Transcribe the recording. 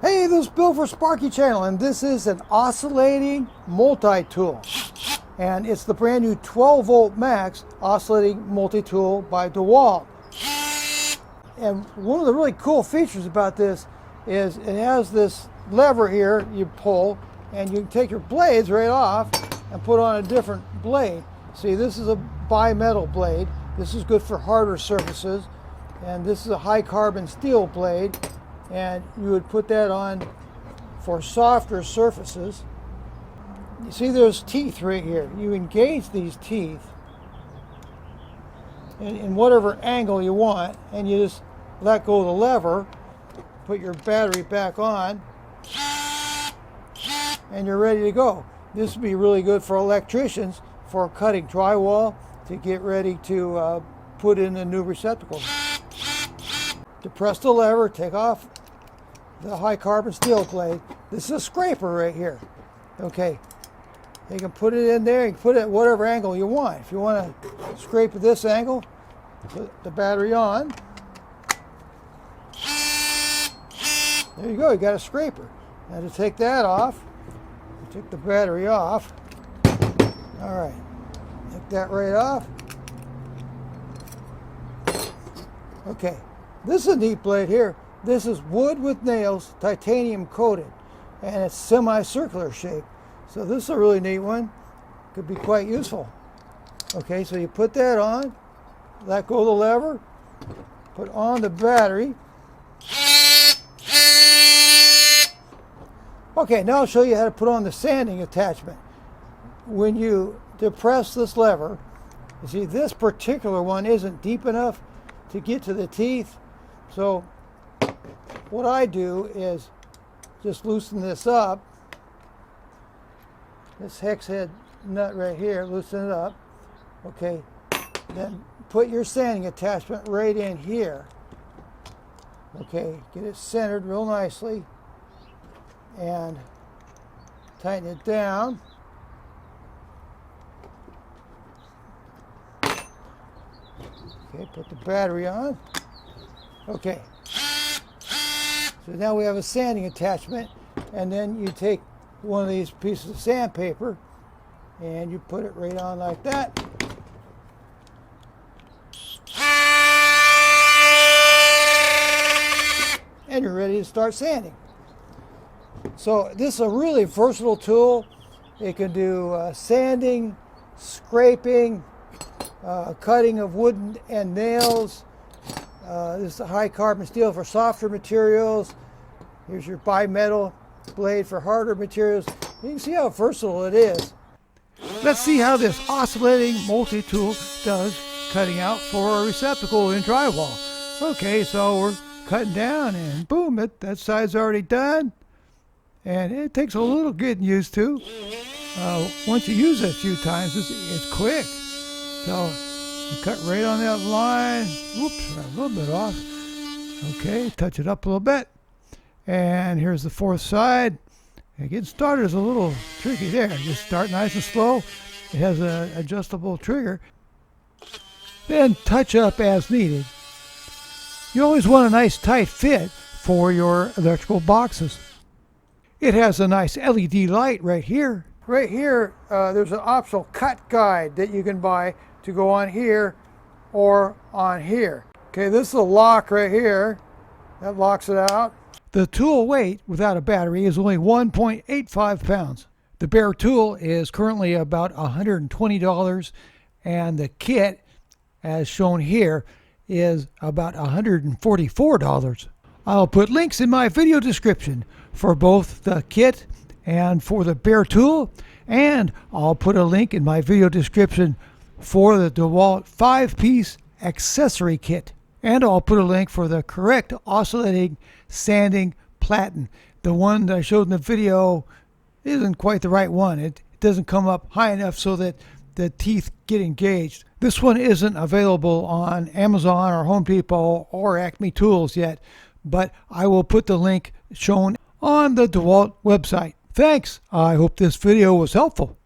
Hey, this is Bill for Sparky channel, and this is an oscillating multi-tool. And it's the brand new 12 volt max oscillating multi-tool by DeWalt. And one of the really cool features about this is it has this lever here you pull, and you can take your blades right off and put on a different blade. See, this is a bimetal blade. This is good for harder surfaces. And this is a high carbon steel blade. And you would put that on for softer surfaces. You see there's teeth right here. You engage these teeth in whatever angle you want, and you just let go of the lever, put your battery back on, and you're ready to go. This would be really good for electricians for cutting drywall to get ready to put in a new receptacle. Depress the lever, take off the high carbon steel blade. This is a scraper right here. Okay, you can put it in there, you can put it at whatever angle you want. If you want to scrape at this angle, put the battery on. There you go, you got a scraper. Now to take that off, you take the battery off. All right, take that right off. Okay, this is a neat blade here. This is wood with nails, titanium coated, and it's semicircular shape. So this is a really neat one. Could be quite useful. Okay, so you put that on, let go of the lever, put on the battery. Okay, now I'll show you how to put on the sanding attachment. When you depress this lever, you see this particular one isn't deep enough to get to the teeth. So what I do is just loosen this up. This hex head nut right here, loosen it up. Okay, then put your sanding attachment right in here. Okay, get it centered real nicely and tighten it down. Okay, put the battery on. Okay, so now we have a sanding attachment, and then you take one of these pieces of sandpaper and you put it right on like that. And you're ready to start sanding. So this is a really versatile tool. It can do sanding, scraping, cutting of wood and nails. This is a high carbon steel for softer materials. Here's your bimetal blade for harder materials. You can see how versatile it is. Let's see how this oscillating multi-tool does cutting out for a receptacle in drywall. Okay, so we're cutting down and boom, that side's already done. And it takes a little getting used to. Once you use it a few times, it's quick. So you cut right on that line. Whoops, a little bit off. Okay, touch it up a little bit. And here's the fourth side. And getting started is a little tricky there. Just start nice and slow. It has an adjustable trigger. Then touch up as needed. You always want a nice tight fit for your electrical boxes. It has a nice LED light right here. Right here, there's an optional cut guide that you can buy to go on here or on here. Okay, this is a lock right here. That locks it out. The tool weight without a battery is only 1.85 pounds. The bare tool is currently about $120, and the kit, as shown here, is about $144. I'll put links in my video description for both the kit and for the bare tool, and I'll put a link in my video description for the DeWalt 5-piece accessory kit. And I'll put a link for the correct oscillating sanding platen. The one that I showed in the video isn't quite the right one. It doesn't come up high enough so that the teeth get engaged. This one isn't available on Amazon or Home Depot or Acme Tools yet, but I will put the link shown on the DeWalt website. Thanks. I hope this video was helpful.